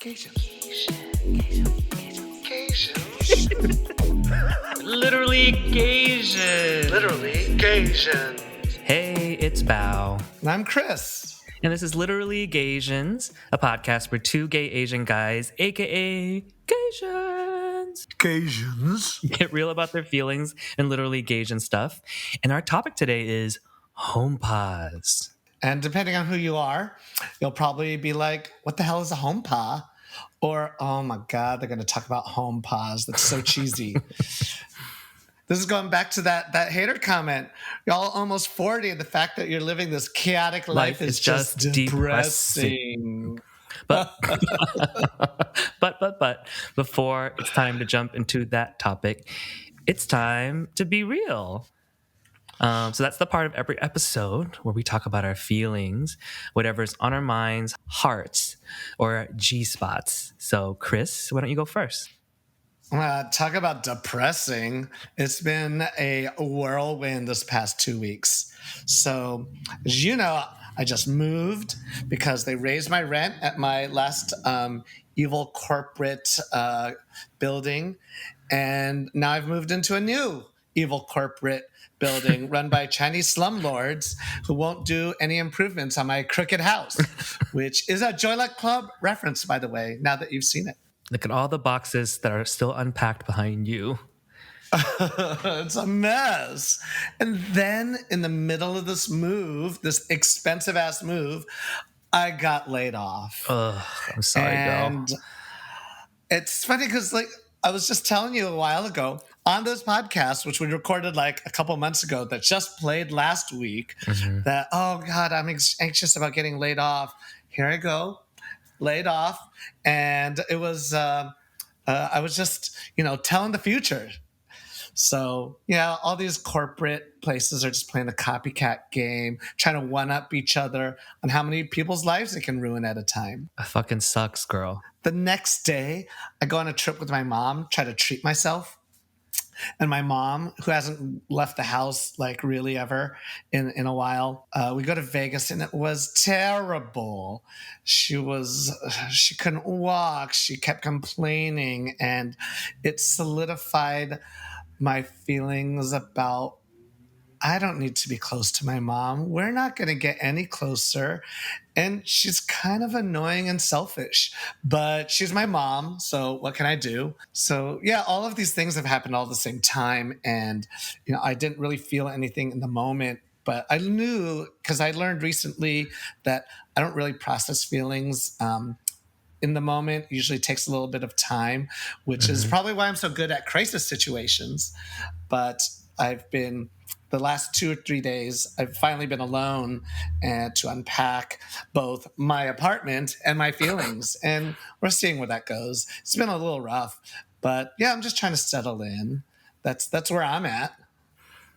Literally Gaysian. Literally gaysian. Hey, it's Bao. And I'm Chris. And this is Literally Gaysians, a podcast where two gay Asian guys, aka Gaysians, get real about their feelings and literally Gaysian stuff. And our topic today is Homepas. And depending on who you are, you'll probably be like, what the hell is a homepa? Or, oh my God, they're going to talk about homepas. That's so cheesy. This is going back to that hater comment. Y'all almost 40, and the fact that you're living this chaotic life is just depressing. But before it's time to jump into that topic, it's time to be real. So that's the part of every episode where we talk about our feelings, whatever's on our minds, hearts, or G-spots. So Chris, why don't you go first? Talk about depressing. It's been a whirlwind this past 2 weeks. So, as you know, I just moved because they raised my rent at my last evil corporate building. And now I've moved into a new evil corporate building run by Chinese slumlords who won't do any improvements on my crooked house, which is a Joy Luck Club reference, by the way, now that you've seen it. Look at all the boxes that are still unpacked behind you. It's a mess. And then in the middle of this move, this expensive ass move, I got laid off. Ugh, I'm sorry, and girl. It's funny because I was just telling you a while ago on this podcast, which we recorded like a couple months ago that just played last week, that, oh God, I'm anxious about getting laid off. Here I go. Laid off, and it was I was just telling the future. So yeah, all these corporate places are just playing the copycat game, trying to one up each other on how many people's lives they can ruin at a time. It fucking sucks, girl. The next day, I go on a trip with my mom, try to treat myself. And my mom, who hasn't left the house like really ever in a while, we go to Vegas and it was terrible. She couldn't walk. She kept complaining, and it solidified my feelings about, I don't need to be close to my mom. We're not going to get any closer. And she's kind of annoying and selfish, but she's my mom. So what can I do? So yeah, all of these things have happened all at the same time. And, I didn't really feel anything in the moment, but I knew, because I learned recently that I don't really process feelings in the moment. It usually takes a little bit of time, which is probably why I'm so good at crisis situations. But the last 2 or 3 days, I've finally been alone and to unpack both my apartment and my feelings. And we're seeing where that goes. It's been a little rough, but yeah, I'm just trying to settle in. That's where I'm at.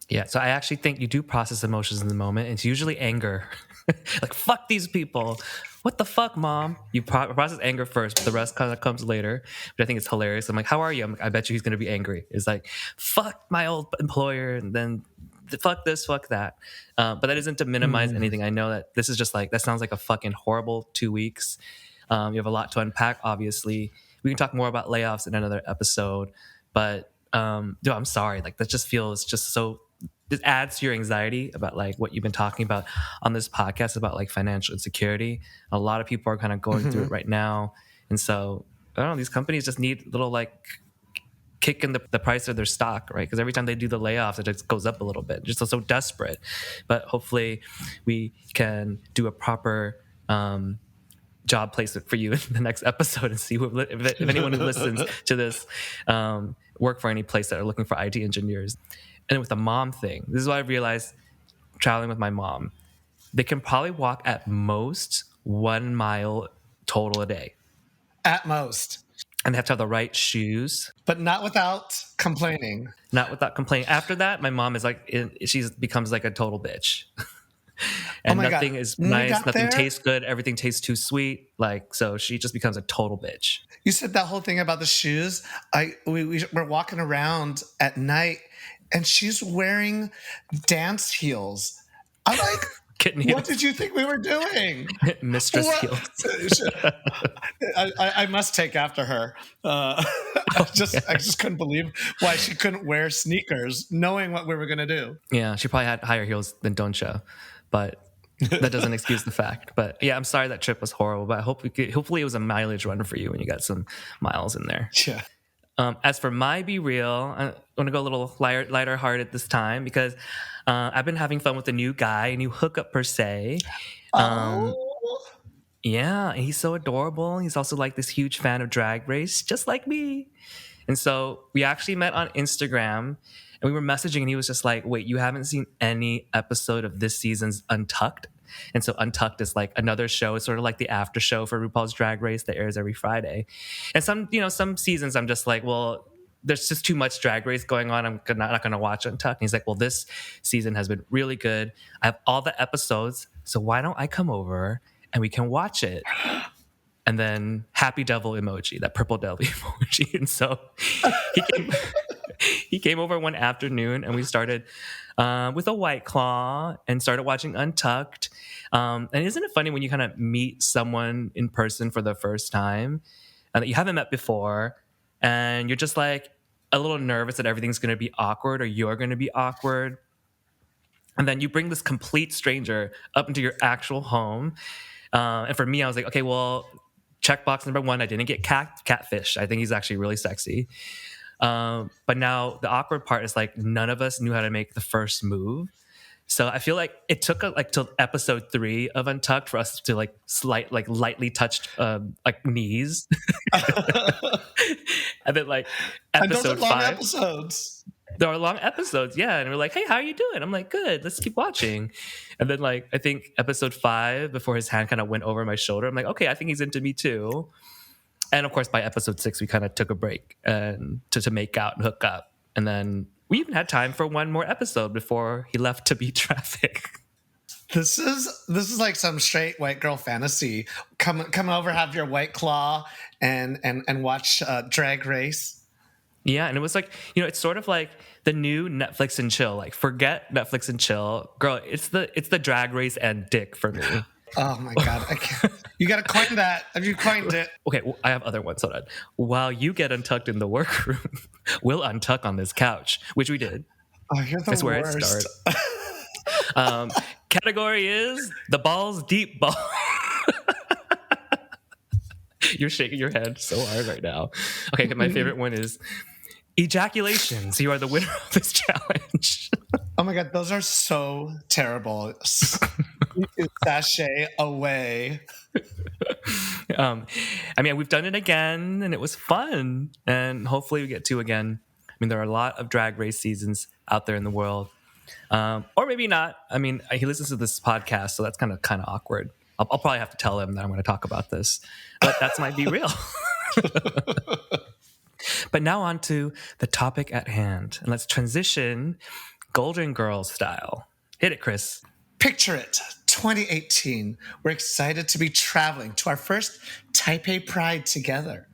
Yeah, so I actually think you do process emotions in the moment. It's usually anger. Like, fuck these people. What the fuck, mom? You process anger first, but the rest kind of comes later. But I think it's hilarious. I'm like, how are you? I'm like, I bet you he's going to be angry. It's like, fuck my old employer, and then fuck this, fuck that. But that isn't to minimize anything. I know that this is just like, that sounds like a fucking horrible 2 weeks. You have a lot to unpack, obviously. We can talk more about layoffs in another episode. But, dude, I'm sorry. Like, that just feels just so... It adds to your anxiety about like what you've been talking about on this podcast about like financial insecurity. A lot of people are kind of going through it right now. And so, I don't know, these companies just need a little like kick in the price of their stock, right? Because every time they do the layoffs, it just goes up a little bit. Just so desperate. But hopefully we can do a proper job placement for you in the next episode and see if anyone who listens to this work for any place that are looking for IT engineers. And with the mom thing, this is what I realized traveling with my mom. They can probably walk at most 1 mile total a day. At most. And they have to have the right shoes. But not without complaining. Not without complaining. After that, my mom is like, she becomes like a total bitch. And nothing is nice, nothing tastes good, everything tastes too sweet. Like, so she just becomes a total bitch. You said that whole thing about the shoes. We're walking around at night, and she's wearing dance heels. I'm like, Kitten What heels. did you think we were doing? Mistress What? heels. I must take after her. I just couldn't believe why she couldn't wear sneakers, knowing what we were going to do. Yeah, she probably had higher heels than Donsha, but that doesn't excuse the fact. But yeah, I'm sorry that trip was horrible, but I hope hopefully it was a mileage run for you and you got some miles in there. Yeah. As for my Be Real, I want to go a little lighter hearted this time because I've been having fun with a new guy, a new hookup per se. Um, Oh. yeah, and he's so adorable. He's also like this huge fan of Drag Race, just like me. And so we actually met on Instagram and we were messaging and he was just like, wait, you haven't seen any episode of this season's Untucked? And so Untucked is like another show. It's sort of like the after show for RuPaul's Drag Race that airs every Friday. And some seasons I'm just like, well, there's just too much Drag Race going on. I'm not going to watch Untucked. And he's like, well, this season has been really good. I have all the episodes. So why don't I come over and we can watch it? And then happy devil emoji, that purple devil emoji. And so he came, he came over one afternoon and we started with a White Claw and started watching Untucked. And isn't it funny when you kind of meet someone in person for the first time and that you haven't met before and you're just like a little nervous that everything's going to be awkward or you're going to be awkward. And then you bring this complete stranger up into your actual home. And for me, I was like, okay, well, checkbox number one, I didn't get catfish. I think he's actually really sexy. But now the awkward part is like none of us knew how to make the first move. So I feel like it took like till episode 3 of Untucked for us to like lightly touch like knees, and then like And those are episode long 5. episodes. There are long episodes, yeah. And we're like, hey, how are you doing? I'm like, good, let's keep watching. And then like I think episode 5, before his hand kind of went over my shoulder, I'm like, okay, I think he's into me too. And of course, by episode 6, we kind of took a break and to make out and hook up. And then we even had time for one more episode before he left to beat traffic. This is like some straight white girl fantasy. Come over, have your White Claw, and watch Drag Race. Yeah, and it was like, it's sort of like the new Netflix and chill. Like, forget Netflix and chill, girl. It's the Drag Race and dick for me. Oh my god, I can't. You got to coin that. Have you coined it? Okay, well, I have other ones. Hold on. While you get untucked in the workroom, we'll untuck on this couch, which we did. Oh, you're the That's where worst. it started. Category is the balls deep ball. You're shaking your head so hard right now. Okay, my favorite one is ejaculations. You are the winner of this challenge. Oh my god, those are so terrible. Sashay away. I mean, we've done it again, and it was fun. And hopefully, we get to again. I mean, there are a lot of Drag Race seasons out there in the world, or maybe not. I mean, he listens to this podcast, so that's kind of awkward. I'll probably have to tell him that I'm going to talk about this, but that's my Be Real. But now on to the topic at hand, and let's transition Golden Girls style. Hit it, Chris. Picture it, 2018. We're excited to be traveling to our first Taipei Pride together.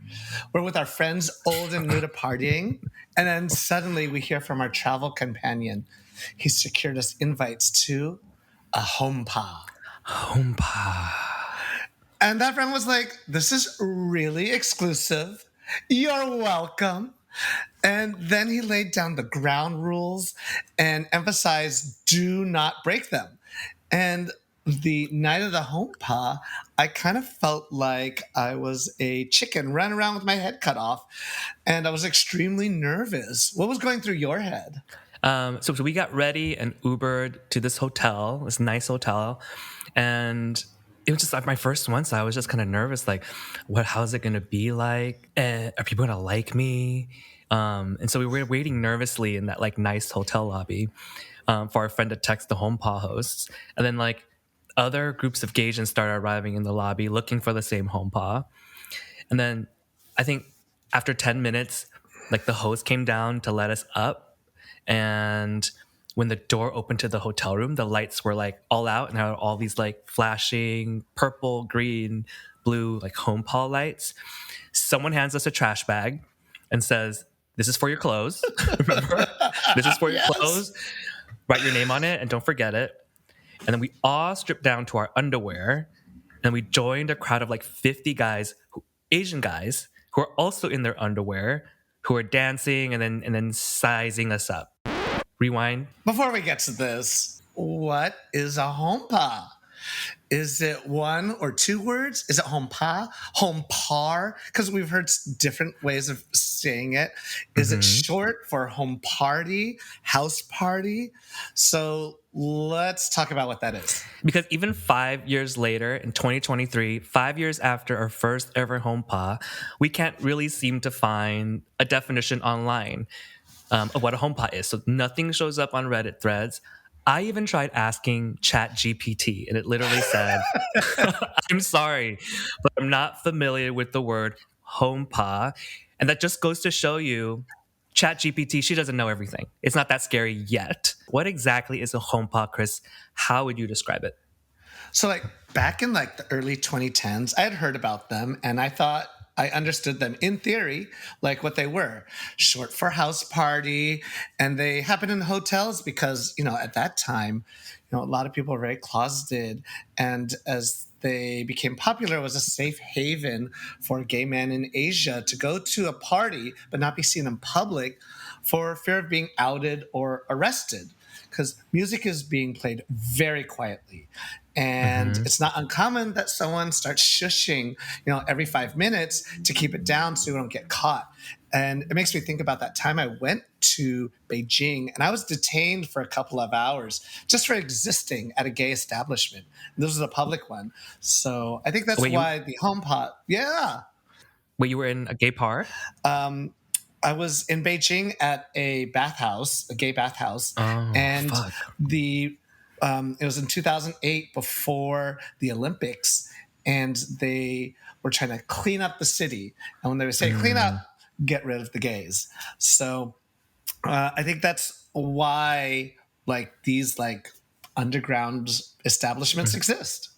We're with our friends old and new to partying, and then suddenly we hear from our travel companion. He secured us invites to a homepa. Homepa. And that friend was like, this is really exclusive. You're welcome. And then he laid down the ground rules and emphasized do not break them. And the night of the homepa, I kind of felt like I was a chicken running around with my head cut off. And I was extremely nervous. What was going through your head? So we got ready and Ubered to this hotel, this nice hotel. And it was just like my first one, so I was just kind of nervous, like, how's it going to be like? Are people going to like me? And so we were waiting nervously in that like nice hotel lobby for our friend to text the homepa hosts. And then like other groups of Gaysians started arriving in the lobby looking for the same homepa. And then I think after 10 minutes, like the host came down to let us up. And when the door opened to the hotel room, the lights were like all out and there were all these like flashing purple, green, blue, like homepa lights. Someone hands us a trash bag and says, this is for your clothes. Remember? This is for your clothes. Write your name on it and don't forget it. And then we all stripped down to our underwear, and we joined a crowd of like 50 guys, Asian guys, who are also in their underwear, who are dancing and then sizing us up. Rewind. Before we get to this, what is a homepa? Is it one or two words? Is it homepa? Homepar? Because we've heard different ways of saying it. Is it Mhm. short for home party, house party? So let's talk about what that is. Because even 5 years later, in 2023, 5 years after our first ever Hompa, we can't really seem to find a definition online of what a HomePod is. So nothing shows up on Reddit threads. I even tried asking ChatGPT, and it literally said, "I'm sorry, but I'm not familiar with the word HomePod," and that just goes to show you. ChatGPT, she doesn't know everything. It's not that scary yet. What exactly is a HomePod, Chris? How would you describe it? So like back in like the early 2010s, I had heard about them and I thought I understood them in theory, like what they were, short for house party. And they happen in hotels because, at that time, a lot of people were very closeted. And as they became popular, it was a safe haven for gay men in Asia to go to a party but not be seen in public for fear of being outed or arrested because music is being played very quietly. And Mm-hmm. it's not uncommon that someone starts shushing, every 5 minutes to keep it down so we don't get caught. And it makes me think about that time I went to Beijing and I was detained for a couple of hours just for existing at a gay establishment. And this was a public one. So I think that's Wait, why the home pot, yeah. you were in a gay bar? Um, I was in Beijing at a bathhouse, a gay bathhouse, Oh, and fuck. the it was in 2008 before the Olympics, and they were trying to clean up the city. And when they would say clean up, Mm. get rid of the gays. So I think that's why like these like underground establishments exist.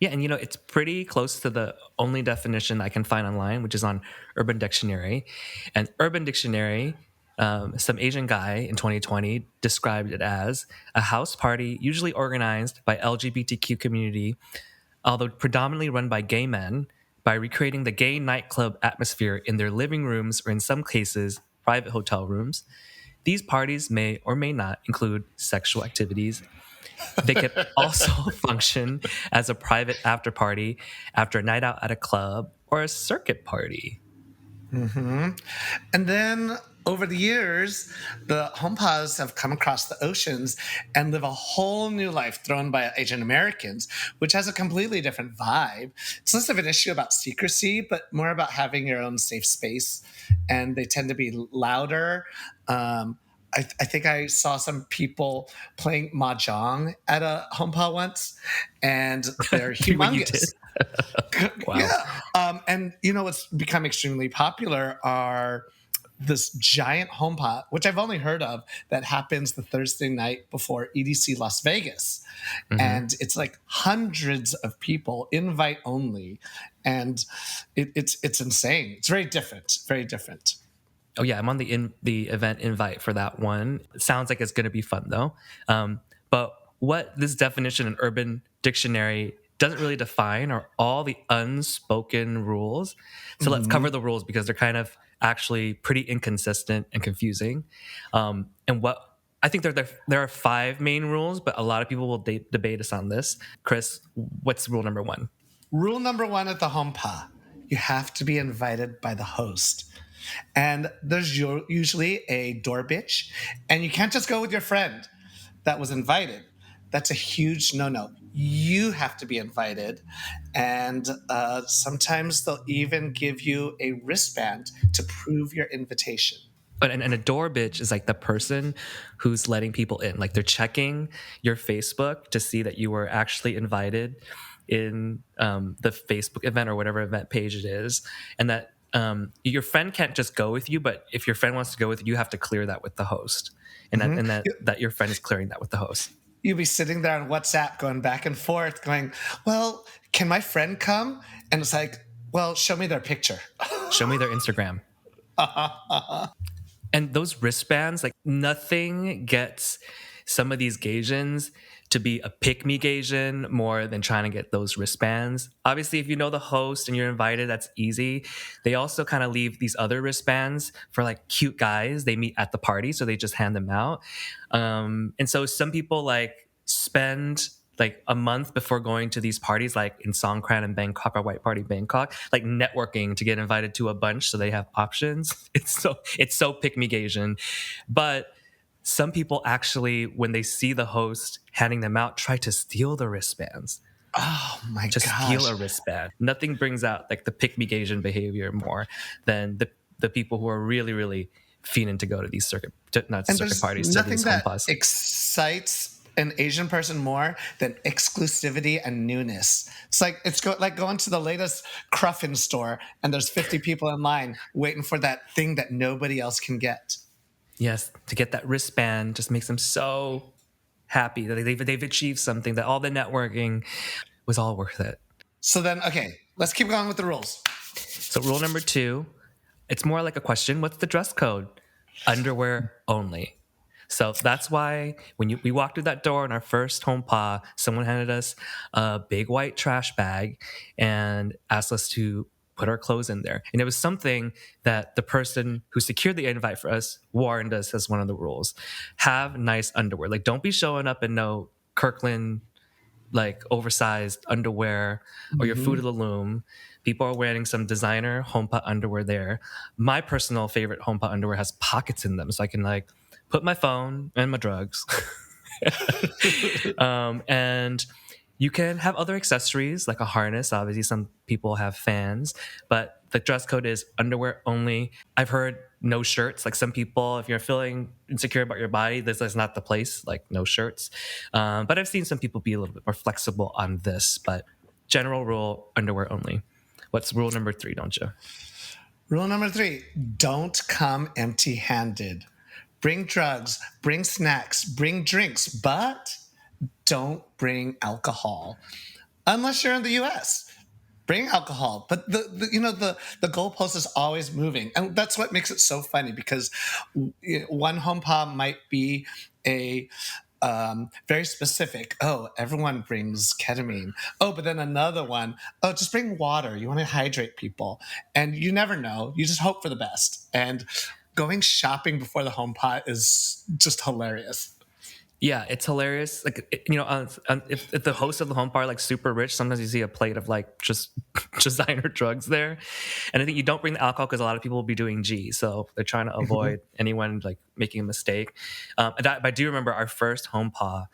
Yeah, and it's pretty close to the only definition I can find online, which is on Urban Dictionary. And Urban Dictionary, some Asian guy in 2020 described it as a house party usually organized by LGBTQ community, although predominantly run by gay men, by recreating the gay nightclub atmosphere in their living rooms or in some cases, private hotel rooms. These parties may or may not include sexual activities. They could also function as a private after party after a night out at a club or a circuit party. And then over the years, the Homepas have come across the oceans and live a whole new life thrown by Asian Americans, which has a completely different vibe. It's less of an issue about secrecy, but more about having your own safe space. And they tend to be louder. I think I saw some people playing mahjong at a Homepa once, and they're What you did? humongous. Wow. Yeah. And what's become extremely popular are this giant home pot, which I've only heard of, that happens the Thursday night before EDC Las Vegas. Hmm. And it's like hundreds of people, invite only. And it's insane. It's very different, very different. Oh yeah, I'm on the event invite for that one. It sounds like it's going to be fun though. But what this definition in Urban Dictionary doesn't really define are all the unspoken rules. So let's cover Mhm. the rules because they're kind of actually pretty inconsistent and confusing. And what I think there are five main rules, but a lot of people will debate us on this. Chris, what's rule number one? Rule number one at the home pot, you have to be invited by the host. And there's usually a door bitch, and you can't just go with your friend that was invited. That's a huge no. You have to be invited. And sometimes they'll even give you a wristband to prove your invitation. And a door bitch is like the person who's letting people in. Like they're checking your Facebook to see that you were actually invited in the Facebook event or whatever event page it is, and that your friend can't just go with you. But if your friend wants to go with you, you have to clear that with the host, and that Mhm. and that your friend is clearing that with the host. You'll be sitting there on WhatsApp going back and forth, going, well, can my friend come? And it's like, well, show me their picture. Show me their Instagram. And those wristbands, like nothing gets some of these Gaysians to be a pick-me Gaysian more than trying to get those wristbands. Obviously, if you know the host and you're invited, that's easy. They also kind of leave these other wristbands for like cute guys they meet at the party, so they just hand them out. And so some people like spend like a month before going to these parties, like in Songkran and Bangkok or White Party Bangkok, like networking to get invited to a bunch so they have options. It's so pick me Gaysian, but some people actually, when they see the host handing them out, try to steal the wristbands. Oh my To steal gosh. a wristband. Nothing brings out like the pick me Gaysian behavior more than the people who are really, really fiending to go to these not And circuit there's parties, to these nothing that homepas. excites an Asian person more than exclusivity and newness. It's like like going to the latest Cruffin store and there's 50 people in line waiting for that thing that nobody else can get. Yes, to get that wristband just makes them so happy that they've achieved something, that all the networking was all worth it. So then, okay, let's keep going with the rules. So rule number 2, it's more like a question. What's the dress code? Underwear only. So that's why when we walked through that door in our first Homepa, someone handed us a big white trash bag and asked us to put our clothes in there. And it was something that the person who secured the invite for us warned us as one of the rules. Have nice underwear. Like, don't be showing up in no Kirkland like oversized underwear or your Food of the Loom. People are wearing some designer Homepa underwear there. My personal favorite Homepa underwear has pockets in them, so I can like put my phone and my drugs. And you can have other accessories like a harness. Obviously, some people have fans, but the dress code is underwear only. I've heard no shirts. Like some people, if you're feeling insecure about your body, this is not the place. Like no shirts. But I've seen some people be a little bit more flexible on this. But general rule, underwear only. What's rule number 3? Don't you? Rule number 3, don't come empty handed. Bring drugs, bring snacks, bring drinks, but don't bring alcohol. Unless you're in the US. Bring alcohol, but the goalpost is always moving, and that's what makes it so funny because one Homepa might be a very specific. Oh, everyone brings ketamine. Oh, but then another one. Oh, just bring water. You want to hydrate people, and you never know. You just hope for the best. And going shopping before the Homepa is just hilarious. Yeah, it's hilarious. Like if the host of the home party like super rich, sometimes you see a plate of like just designer drugs there, and I think you don't bring the alcohol because a lot of people will be doing G, so they're trying to avoid anyone like making a mistake. I do remember our first home pa.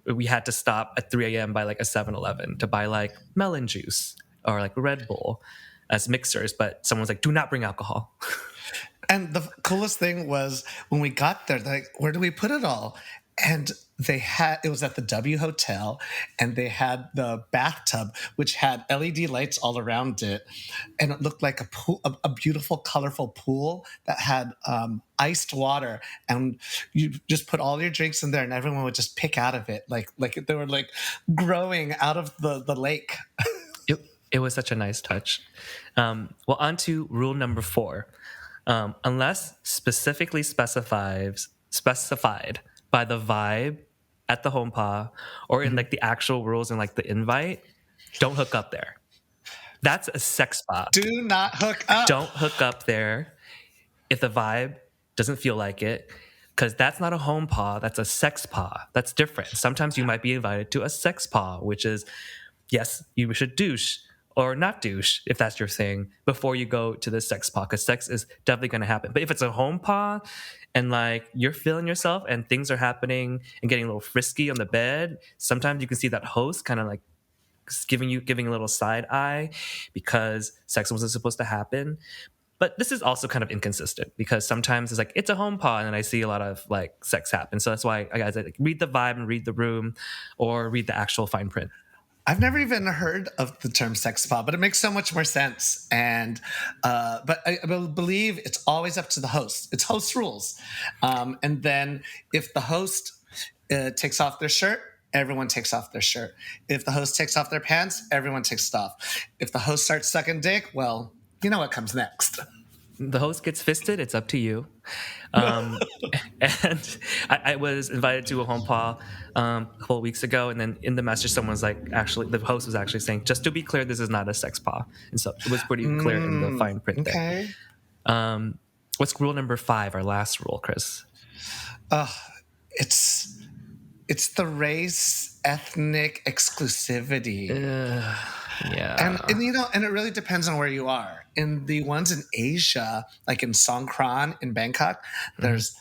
We had to stop at 3 a.m. by like a 7-Eleven to buy like melon juice or like Red Bull as mixers, but someone was like, "Do not bring alcohol." And the coolest thing was when we got there, they're like, where do we put it all? And it was at the W Hotel, and they had the bathtub, which had LED lights all around it. And it looked like a pool, a beautiful, colorful pool that had iced water. And you just put all your drinks in there, and everyone would just pick out of it. Like they were like growing out of the lake. It was such a nice touch. Well, on to rule number 4. Unless specifically specified by the vibe at the Homepa or in like the actual rules and like the invite, don't hook up there. That's a sex spot. Do not hook up. Don't hook up there if the vibe doesn't feel like it, because that's not a home paw, that's a sex paw. That's different. Sometimes you might be invited to a sex paw, which is, yes, you should douche or not douche if that's your thing before you go to the sex paw, because sex is definitely going to happen. But if it's a home paw and like you're feeling yourself and things are happening and getting a little frisky on the bed, sometimes you can see that host kind of like giving a little side eye because sex wasn't supposed to happen. But this is also kind of inconsistent because sometimes it's like it's a home paw and then I see a lot of like sex happen. So that's why I guys like, read the vibe and read the room or read the actual fine print. I've never even heard of the term sex spa, but it makes so much more sense. And but I believe it's always up to the host. It's host rules. And then if the host takes off their shirt, everyone takes off their shirt. If the host takes off their pants, everyone takes it off. If the host starts sucking dick, well, you know what comes next. the host gets fisted. It's up to you. Um, and I was invited to a Homepa a couple of weeks ago, and then in the message, someone was like, actually, the host was actually saying, just to be clear, this is not a sex pa. And so it was pretty clear in the fine print there. Okay. What's rule number 5, our last rule, Chris? It's the race ethnic exclusivity. Yeah. And you know, and it really depends on where you are. In the ones in Asia, like in Songkran in Bangkok, there's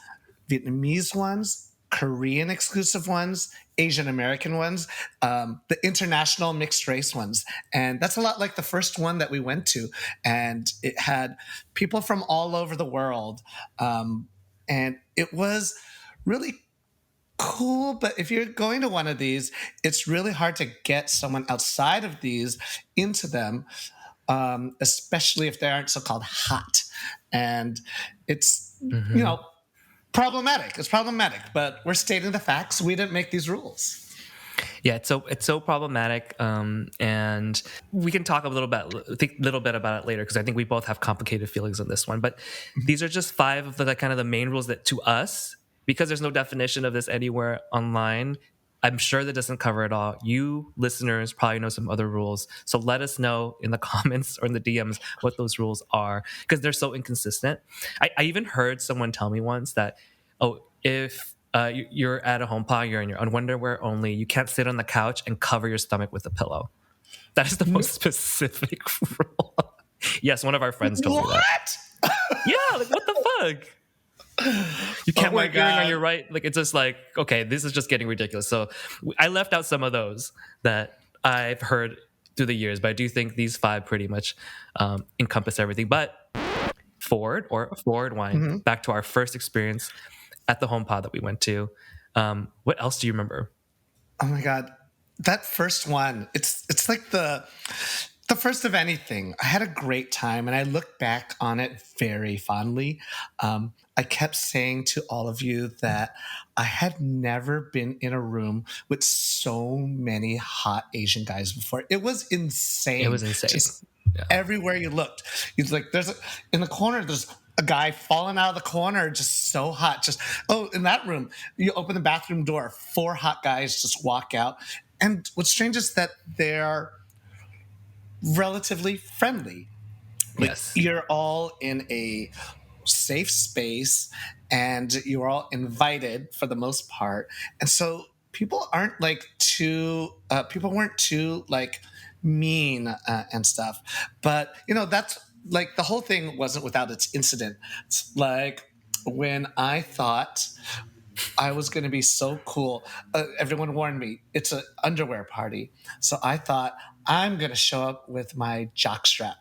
Vietnamese ones, Korean exclusive ones, Asian American ones, the international mixed race ones. And that's a lot like the first one that we went to. And it had people from all over the world. And it was really cool, but if you're going to one of these, it's really hard to get someone outside of these into them, especially if they aren't so-called hot. And it's, you know, problematic. It's problematic, but we're stating the facts. We didn't make these rules. Yeah, it's so problematic, and we can talk a little bit about it later because I think we both have complicated feelings on this one. But these are just 5 of the kind of the main rules that to us, because there's no definition of this anywhere online. I'm sure that doesn't cover it all. You listeners probably know some other rules, so let us know in the comments or in the DMs what those rules are because they're so inconsistent. I even heard someone tell me once that, if you're at a Hompa, you're in your underwear only. You can't sit on the couch and cover your stomach with a pillow. That is the most specific rule. Yes, one of our friends told me that. What? Yeah, like what the fuck? You can't wear earring on your right. Like it's just like, okay, this is just getting ridiculous. So I left out some of those that I've heard through the years, but I do think these 5 pretty much encompass everything. But forward wine, back to our first experience at the Homepod that we went to. What else do you remember? Oh my God. That first one, it's like the first of anything. I had a great time and I look back on it very fondly. I kept saying to all of you that I had never been in a room with so many hot Asian guys before. It was insane. It was insane. Just everywhere you looked. It's like in the corner, there's a guy falling out of the corner, just so hot. Just, in that room, you open the bathroom door, 4 hot guys just walk out. And what's strange is that they're relatively friendly. Like, yes. You're all in a safe space and you're all invited for the most part. And so people aren't like people weren't too like mean and stuff. But, that's like the whole thing wasn't without its incident. It's like when I thought I was going to be so cool. Everyone warned me it's an underwear party. So I thought I'm going to show up with my jockstrap.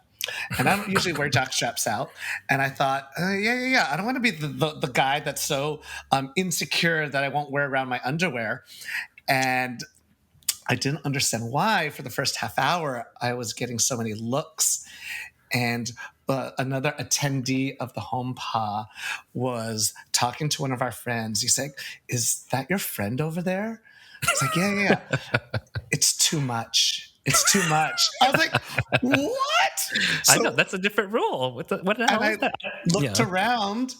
And I don't usually wear jock straps out. And I thought, yeah. I don't want to be the guy that's so insecure that I won't wear around my underwear. And I didn't understand why for the first half hour I was getting so many looks. And another attendee of the Homepa was talking to one of our friends. He's like, "Is that your friend over there?" It's like, yeah. It's too much. It's too much. I was like, what? I know, that's a different rule. What the hell is that? Looked around.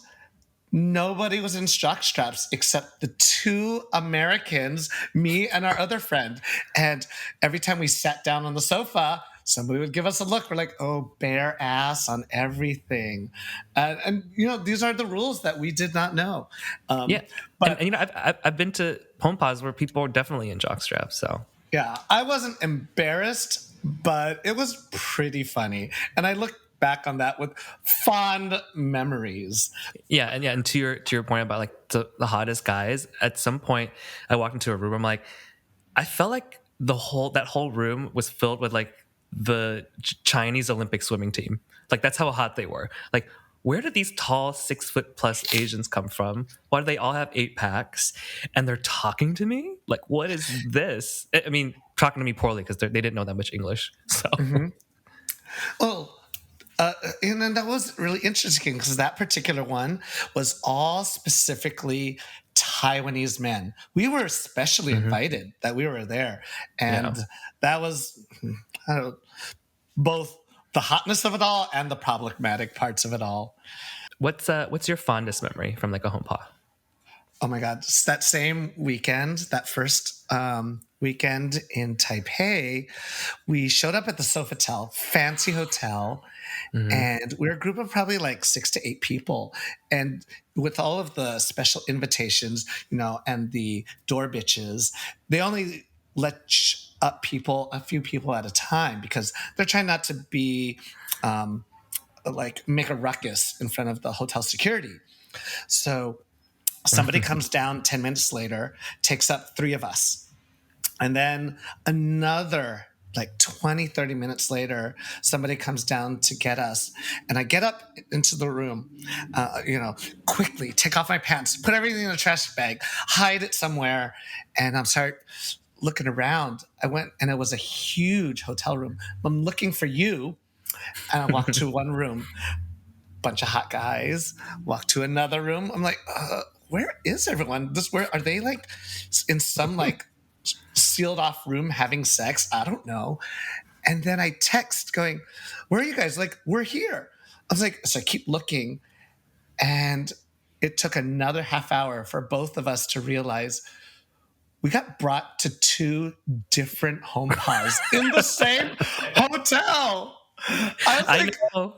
Nobody was in jock straps except the 2 Americans, me and our other friend. And every time we sat down on the sofa, somebody would give us a look. We're like, oh, bare ass on everything. And these are the rules that we did not know. Yeah. But I've been to Homepas where people are definitely in jock straps. So yeah, I wasn't embarrassed, but it was pretty funny. And I look back on that with fond memories. Yeah, and to your point about like the hottest guys, at some point I walked into a room, I'm like, I felt like that whole room was filled with like the Chinese Olympic swimming team. Like that's how hot they were. Like, where did these tall 6-foot+ Asians come from? Why do they all have 8-packs? And they're talking to me? Like, what is this? I mean, talking to me poorly because they didn't know that much English. So, Well, and then that was really interesting because that particular one was all specifically Taiwanese men. We were especially invited that we were there. And that was, I don't know, both the hotness of it all and the problematic parts of it all. What's your fondest memory from like a home pa? Oh my God. That same weekend, that first weekend in Taipei, we showed up at the Sofitel, fancy hotel, Mm-hmm. and we were a group of probably like 6 to 8 people. And with all of the special invitations, and the door bitches, they only let up people, a few people at a time, because they're trying not to be like make a ruckus in front of the hotel security. So somebody comes down 10 minutes later, takes up 3 of us. And then another like 20, 30 minutes later, somebody comes down to get us. And I get up into the room, quickly take off my pants, put everything in a trash bag, hide it somewhere. And I'm start looking around. I went and it was a huge hotel room. I'm looking for you. And I walked to one room, bunch of hot guys, walk to another room. I'm like, where is everyone? Where are they, like in some like sealed off room having sex? I don't know. And then I text going, where are you guys? Like, we're here. I was like, so I keep looking. And it took another half hour for both of us to realize we got brought to 2 different home pas in the same hotel. I was I like, know.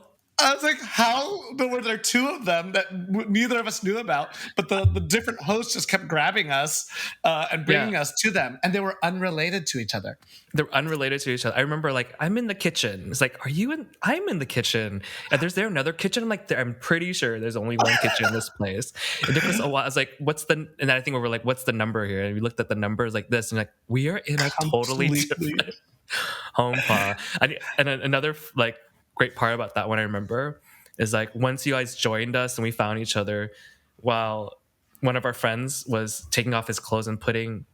how were there 2 of them that neither of us knew about, but the different hosts just kept grabbing us and Yeah, bringing us to them, and they were unrelated to each other. they're unrelated to each other. I remember like I'm in the kitchen. It's like, are you in? I'm in the kitchen. And there's there another kitchen. I'm like, I'm pretty sure there's only one kitchen in this place. It took us a while. I was like, what's the? And I think we were like, what's the number here? And we looked at the numbers like this, and like we are in a totally Completely. different home pa. And another like great part about that one I remember is like once you guys joined us and we found each other, while one of our friends was taking off his clothes and putting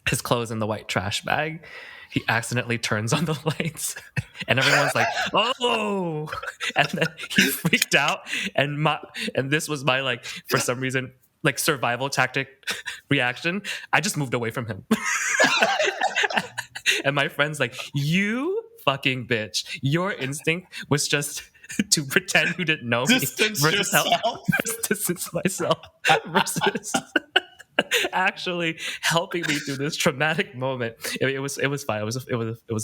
his clothes in the white trash bag, he accidentally turns on the lights and everyone's like, oh, and then he freaked out. And this was my like, for some reason, like survival tactic reaction. I just moved away from him. And my friend's like, you fucking bitch. Your instinct was just to pretend you didn't know me Distance versus help yourself. distance myself versus actually helping me through this traumatic moment. It was fine. It was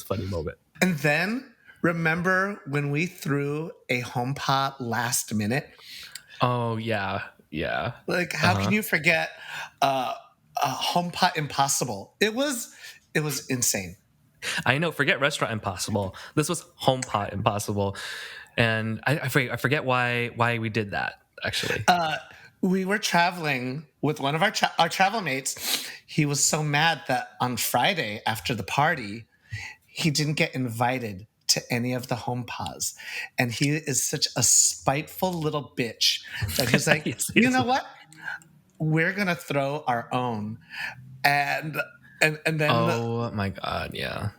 a funny moment. And then remember when we threw a home pot last minute? Oh yeah. Yeah. Like, how can Uh-huh. you forget a home pot impossible? It was insane. I know, forget restaurant impossible. This was home pot impossible. And I forget why we did that actually. We were traveling with one of our travel mates. He was so mad that on Friday after the party, he didn't get invited to any of the home pas. And he is such a spiteful little bitch that he's like, Yes, you yes. know what? We're gonna throw our own. And and then Oh my god, yeah.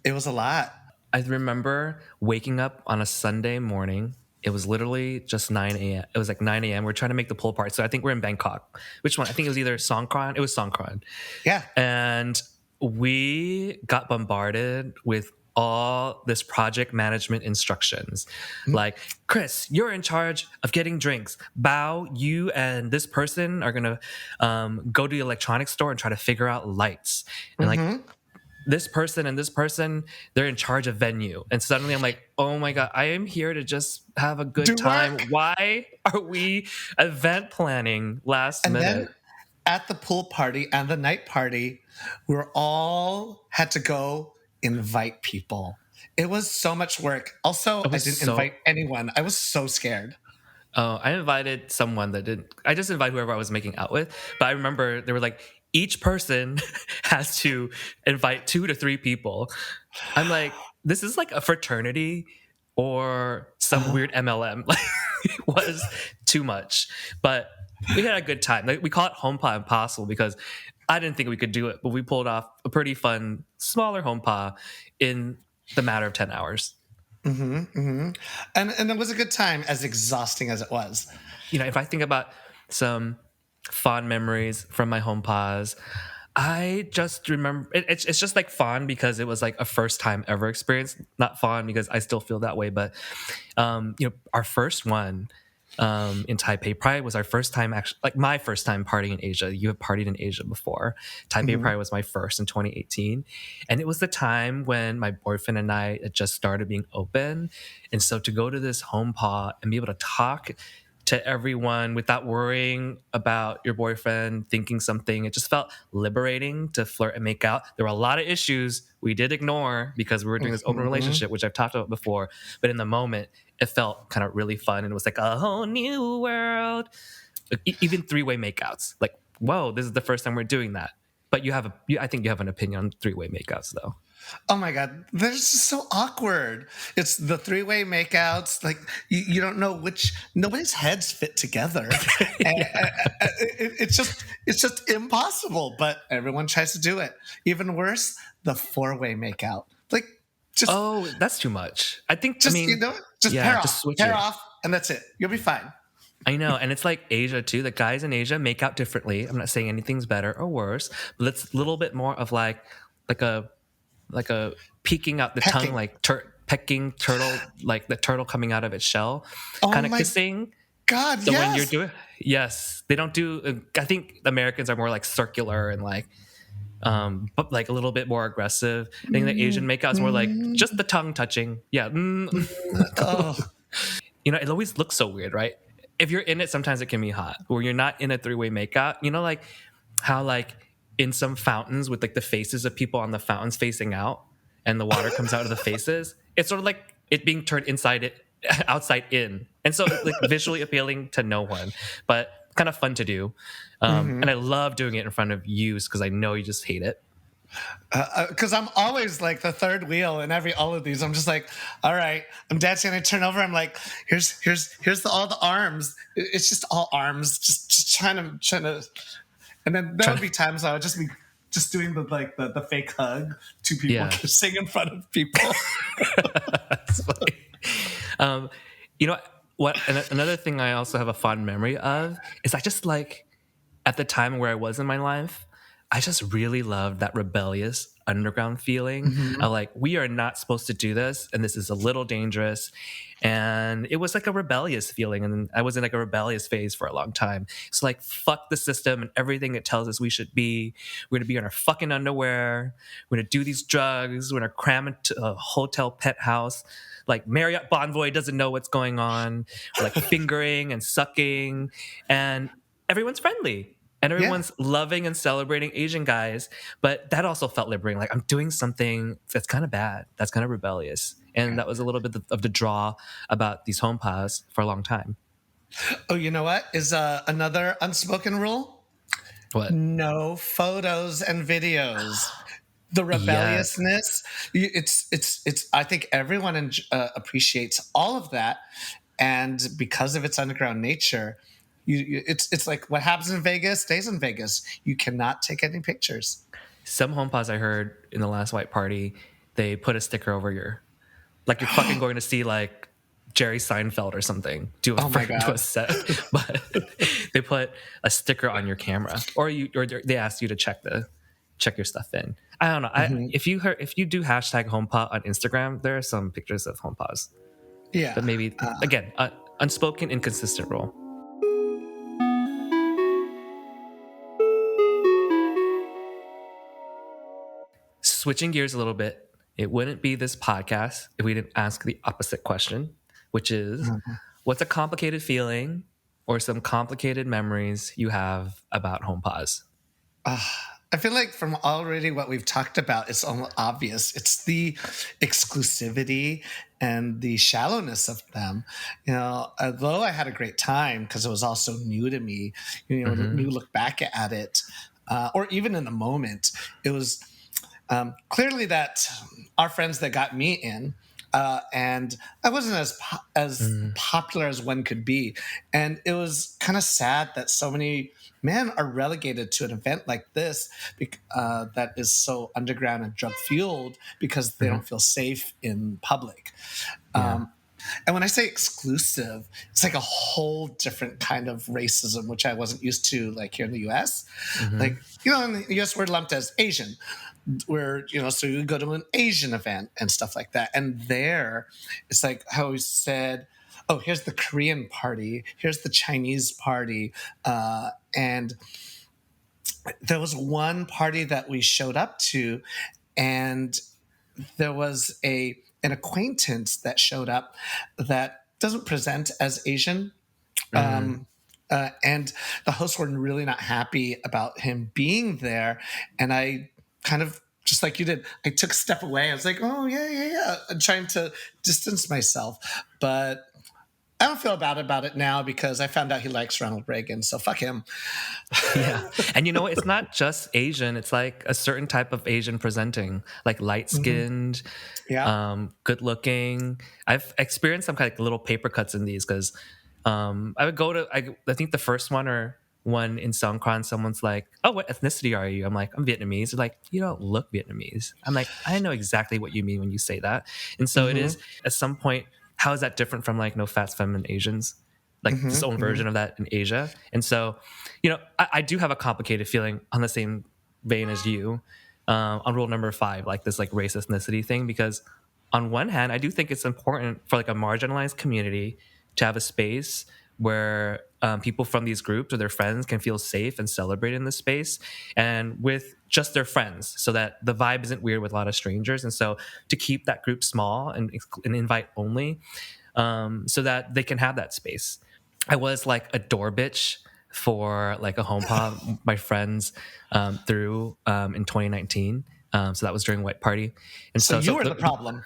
it was a lot. I remember waking up on a Sunday morning. It was literally just 9 a.m. It was like 9 a.m. We're trying to make the pool party. So I think we're in Bangkok. Which one? I think it was either Songkran. It was Songkran. Yeah. And we got bombarded with all this project management instructions. Like, Chris, you're in charge of getting drinks. Bao, you and this person are going to go to the electronics store and try to figure out lights. And like, Mm-hmm. this person and this person, they're in charge of venue. And suddenly I'm like, oh my God, I am here to just have a good Do time. work. Why are we event planning last And minute? then at the pool party and the night party, we were all had to go invite people. It was so much work. Also, It I was didn't so, invite anyone. I was so scared. I invited someone that didn't, I just invited whoever I was making out with. But I remember they were like, each person has to invite 2 to 3 people. I'm like, this is like a fraternity or some Uh, weird MLM. Like, it was too much. But we had a good time. Like, we call it Homepa Impossible because I didn't think we could do it, but we pulled off a pretty fun, smaller Homepa in the matter of 10 hours. and it was a good time, as exhausting as it was. You know, if I think about some fond memories from my Homepas, I just remember it's just like fun because it was like a first time ever experience. Not fun because I still feel that way, but our first one in Taipei Pride was our first time actually, like my first time partying in Asia. You have partied in Asia before. Taipei Mm-hmm. Pride was my first in 2018, and it was the time when my boyfriend and I had just started being open, and so to go to this Homepa and be able to talk to everyone without worrying about your boyfriend thinking something. It just felt liberating to flirt and make out. There were a lot of issues we did ignore because we were doing this open Mm-hmm. relationship, which I've talked about before. But in the moment, it felt kind of really fun and it was like a whole new world. Like, even three-way makeouts. Like, whoa, this is the first time we're doing that. But I think you have an opinion on three-way makeouts, though. Oh my God, they're just so awkward. It's the three-way makeouts. Like you don't know which, nobody's heads fit together. Yeah. It's just impossible, but everyone tries to do it. Even worse, the four-way makeout. Like just, Oh, that's too much. just, just Yeah, just switch pair it. off and that's it. You'll be fine. I know, and it's like Asia too. The guys in Asia make out differently. I'm not saying anything's better or worse, but it's a little bit more of like a like a peeking out the tongue, Pecking. like pecking turtle, like the turtle coming out of its shell, Oh kind of my kissing. God, So when you're yes. doing, yes, they don't do. I think the Americans are more like circular and like, but like a little bit more aggressive. I think the Asian makeout is more like just the tongue touching. Yeah. Oh, It always looks so weird, right? If you're in it, sometimes it can be hot. When you're not in a three-way makeout, like how like in some fountains with like the faces of people on the fountains facing out and the water comes out of the faces, it's sort of like it being turned outside in. And so it's like visually appealing to no one, but kind of fun to do. And I love doing it in front of you because I know you just hate it. because I'm always like the third wheel in all of these. I'm just like, all right, I'm dancing. I turn over. I'm like, here's all the arms. It's just all arms, just trying to. And then there would Trying be times I would just be just doing the fake hug, two people Yeah. kissing in front of people. It's funny. Um, you know what? Another thing I also have a fond memory of is I just like at the time where I was in my life, I just really loved that rebellious underground feeling Mm-hmm. of like, we are not supposed to do this, and this is a little dangerous. And it was like a rebellious feeling. And I was in like a rebellious phase for a long time. It's like, fuck the system and everything it tells us we should be. We're gonna be in our fucking underwear. We're gonna do these drugs. We're gonna cram into a hotel penthouse. Like Marriott Bonvoy doesn't know what's going on. We're like fingering and sucking. And everyone's friendly and Yeah. everyone's loving and celebrating Asian guys. But that also felt liberating. Like I'm doing something that's kind of bad, that's kind of rebellious. And that was a little bit of the draw about these homepas for a long time. Oh, you know what is another unspoken rule? What? No photos and videos. The Yes. rebelliousness, it's I think everyone appreciates all of that, and because of its underground nature, it's like what happens in Vegas stays in Vegas. You cannot take any pictures. Some homepas I heard in the last white party, they put a sticker over like you're fucking going to see like Jerry Seinfeld or something Oh my to a God. set, but they put a sticker on your camera, or they ask you to check your stuff in. I don't know. Mhm. If you do hashtag HomePod on Instagram, there are some pictures of HomePods, but Yeah. maybe again, unspoken, inconsistent rule. Switching gears a little bit, it wouldn't be this podcast if we didn't ask the opposite question, which is, what's a complicated feeling or some complicated memories you have about HomePods? I feel like from already what we've talked about, it's almost obvious. It's the exclusivity and the shallowness of them. Although I had a great time because it was also new to me, when you Mm-hmm. look back at it, or even in the moment, it was clearly that our friends that got me in, and I wasn't as Mm-hmm. popular as one could be, and it was kind of sad that so many men are relegated to an event like this that is so underground and drug fueled because they Mm-hmm. don't feel safe in public. Yeah. And when I say exclusive, it's like a whole different kind of racism, which I wasn't used to like here in the US. Mm-hmm. Like, in the US, we're lumped as Asian, where, so you go to an Asian event and stuff like that. And there, it's like I always said, oh, here's the Korean party, here's the Chinese party. And there was one party that we showed up to, and there was an acquaintance that showed up that doesn't present as Asian. Mm. And the hosts were really not happy about him being there. And I kind of, just like you did, I took a step away. I was like, oh, yeah, yeah, yeah. I'm trying to distance myself. But I don't feel bad about it now because I found out he likes Ronald Reagan. So fuck him. Yeah. And you know what? It's not just Asian. It's like a certain type of Asian presenting, like light Mhm. skinned, Yeah. good looking. I've experienced some kind of little paper cuts in these because I would go to, I think the first one or one in Songkran, someone's like, oh, what ethnicity are you? I'm like, I'm Vietnamese. They're like, you don't look Vietnamese. I'm like, I know exactly what you mean when you say that. And so it Hmm. is at some point, how is that different from like no fats, feminine Asians? Like this Hmm. own Hmm. version of that in Asia. And so, I do have a complicated feeling on the same vein as you on rule number 5, like this like race ethnicity thing, because on one hand, I do think it's important for like a marginalized community to have a space where people from these groups or their friends can feel safe and celebrate in this space and with just their friends so that the vibe isn't weird with a lot of strangers. And so to keep that group small and invite only so that they can have that space. I was like a door bitch for like a homepa my friends threw in 2019. So that was during White Party, and So so you so were the the, problem.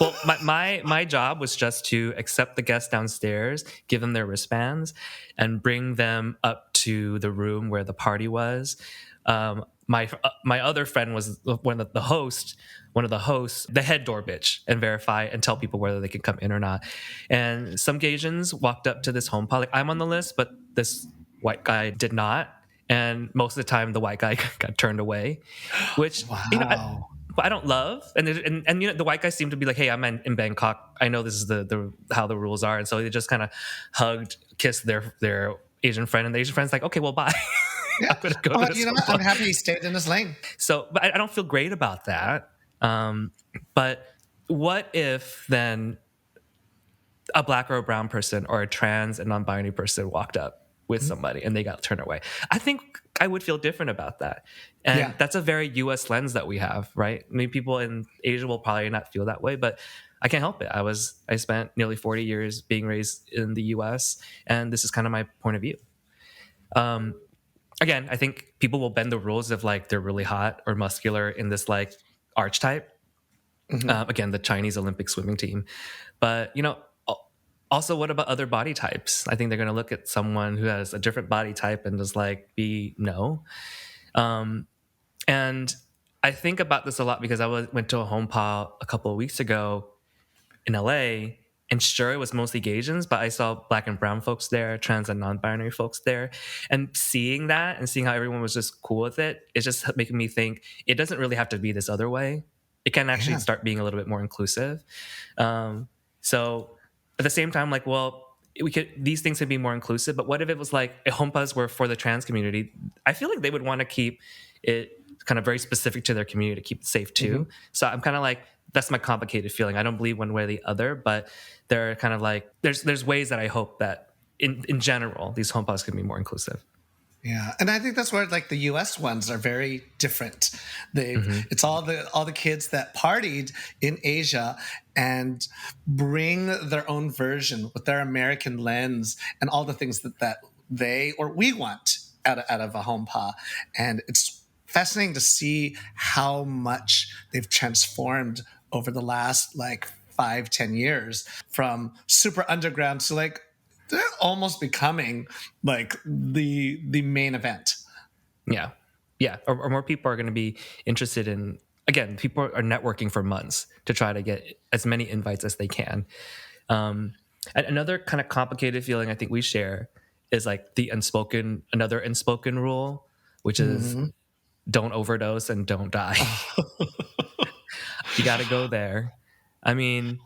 well, my job was just to accept the guests downstairs, give them their wristbands, and bring them up to the room where the party was. My other friend was one of the hosts, the head door bitch, and verify and tell people whether they can come in or not. And some Gaysians walked up to this home pod, like I'm on the list, but this white guy did not. And most of the time, the white guy got turned away, which Wow. but I don't love. And the white guys seem to be like, hey, I'm in Bangkok. I know this is the how the rules are, and so they just kind of hugged, kissed their Asian friend, and the Asian friend's like, okay, well, bye. Yeah. I'm gonna go to Oh, this you know home what? I'm bar. happy he stayed in his lane. So, but I don't feel great about that. But what if then a black or a brown person or a trans and non-binary person walked up with somebody and they got turned away? I think I would feel different about that. Yeah. And that's a very US lens that we have, right? I mean, people in Asia will probably not feel that way, but I can't help it. I spent nearly 40 years being raised in the US, and this is kind of my point of view. Um, Again, I think people will bend the rules if like they're really hot or muscular in this like archetype. Hmm. Again, the Chinese Olympic swimming team. But also, what about other body types? I think they're going to look at someone who has a different body type and just like be no. Um, and I think about this a lot because went to a home pal a couple of weeks ago in LA, and sure, it was mostly Asians, but I saw black and brown folks there, trans and non-binary folks there, and seeing that and seeing how everyone was just cool with it, it's just making me think it doesn't really have to be this other way. It can actually Yeah. start being a little bit more inclusive. So at the same time, like, well, these things could be more inclusive, but what if it was like a homepas were for the trans community? I feel like they would want to keep it kind of very specific to their community to keep it safe Hmm. too. So I'm kind of like, that's my complicated feeling. I don't believe one way or the other, but there are kind of like there's ways that I hope that in general these homepas can be more inclusive. Yeah, and I think that's where like the U.S. ones are very different. Mm-hmm. It's all the kids that partied in Asia and bring their own version with their American lens and all the things that they or we want out of a home pa, and it's fascinating to see how much they've transformed over the last like 5-10 years from super underground to like they're almost becoming like the main event. Yeah, yeah, or more people are going to be interested in. Again, people are networking for months to try to get as many invites as they can. And another kind of complicated feeling I think we share is like another unspoken rule, which is Mhm. don't overdose and don't die. You got to go there. I mean,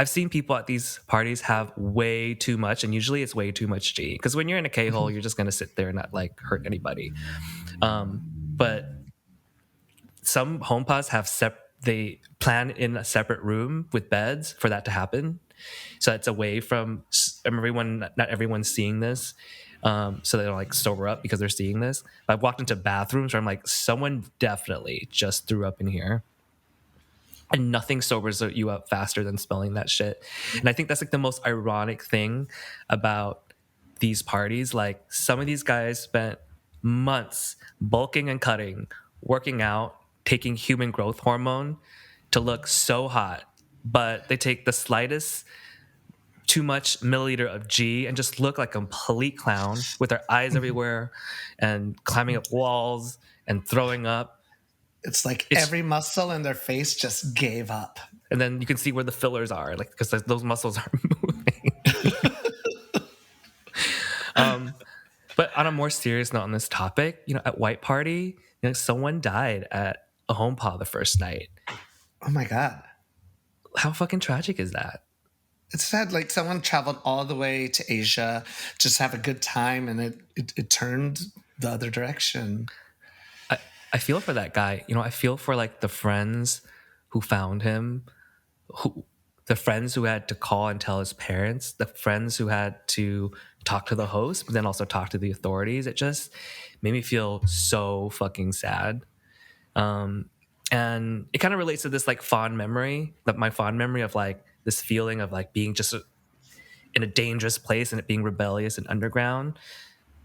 I've seen people at these parties have way too much, and usually it's way too much G. Because when you're in a K-hole, you're just gonna sit there and not like hurt anybody. But some homepas have they plan in a separate room with beds for that to happen. So it's away from everyone. Not everyone's seeing this, so they don't like sober up because they're seeing this. But I've walked into bathrooms where I'm like, someone definitely just threw up in here, and nothing sobers you up faster than smelling that shit. And I think that's like the most ironic thing about these parties. Like, some of these guys spent months bulking and cutting, working out, taking human growth hormone to look so hot, but they take the slightest too much milliliter of G and just look like a complete clown with their eyes everywhere and climbing up walls and throwing up. It's like every muscle in their face just gave up. And then you can see where the fillers are, like, because those muscles are moving. But on a more serious note on this topic, at White Party, someone died at a hompa the first night. Oh my God. How fucking tragic is that? It's sad. Like, someone traveled all the way to Asia just to have a good time, and it turned the other direction. I feel for that guy. I feel for like the friends who found him, the friends who had to call and tell his parents, the friends who had to talk to the host, but then also talk to the authorities. It just made me feel so fucking sad. And it kind of relates to this like fond memory, my fond memory of like this feeling of like being just in a dangerous place and it being rebellious and underground.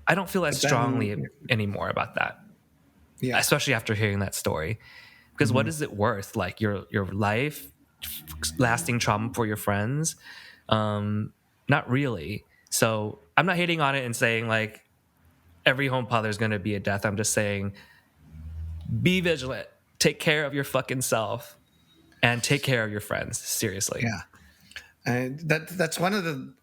I don't feel as strongly anymore about that. Yeah. Especially after hearing that story. Because what is it worth? Like your life, lasting trauma for your friends? Not really. So I'm not hating on it and saying like every hompa there's going to be a death. I'm just saying be vigilant. Take care of your fucking self and take care of your friends. Seriously. Yeah. And that's one of the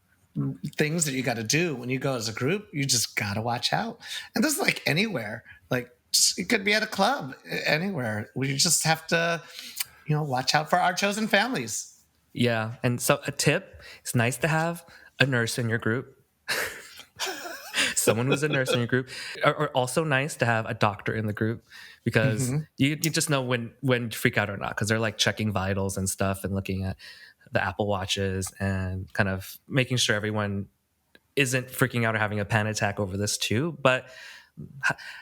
things that you got to do when you go as a group. You just got to watch out. And this is like anywhere. Like, it could be at a club, anywhere. We just have to, watch out for our chosen families. Yeah. And so a tip, it's nice to have a nurse in your group. Someone who's a nurse in your group. Or also nice to have a doctor in the group, because you just know when to freak out or not, because they're like checking vitals and stuff and looking at the Apple Watches and kind of making sure everyone isn't freaking out or having a panic attack over this too. But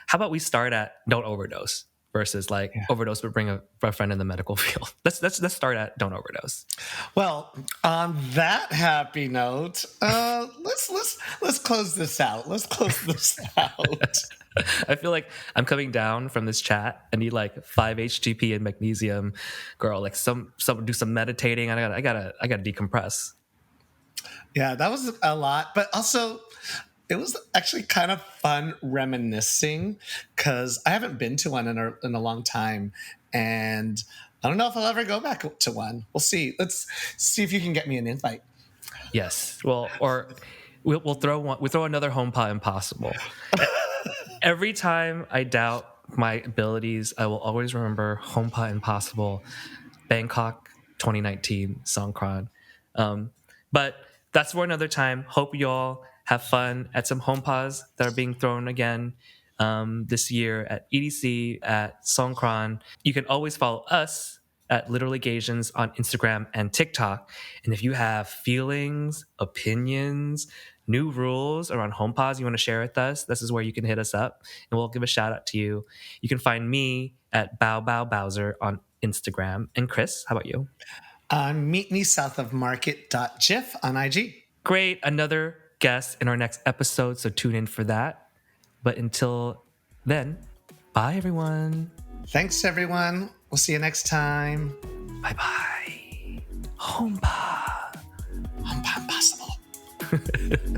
how about we start at don't overdose versus like overdose but bring a friend in the medical field. Let's start at don't overdose. Well, on that happy note, let's close this out. Let's close this out. I feel like I'm coming down from this chat. I need like 5 HTP and magnesium, girl. Like some do some meditating. I gotta decompress. Yeah, that was a lot, but also it was actually kind of fun reminiscing, because I haven't been to one in a long time, and I don't know if I'll ever go back to one. We'll see. Let's see if you can get me an invite. Yes. Well, or we'll throw another Homepa Impossible. Every time I doubt my abilities, I will always remember Homepa Impossible, Bangkok 2019 Songkran. But that's for another time. Hope you all have fun at some Homepas that are being thrown again this year at EDC, at Songkran. You can always follow us at Literally Gaysians on Instagram and TikTok. And if you have feelings, opinions, new rules around Homepas you want to share with us, this is where you can hit us up and we'll give a shout out to you. You can find me at Bowser on Instagram. And Chris, how about you? Meet me south of market.gif on IG. Great. Another guest in our next episode, so tune in for that. But until then, bye everyone. Thanks everyone. We'll see you next time. Bye-bye. Homepa. Homepa Impossible.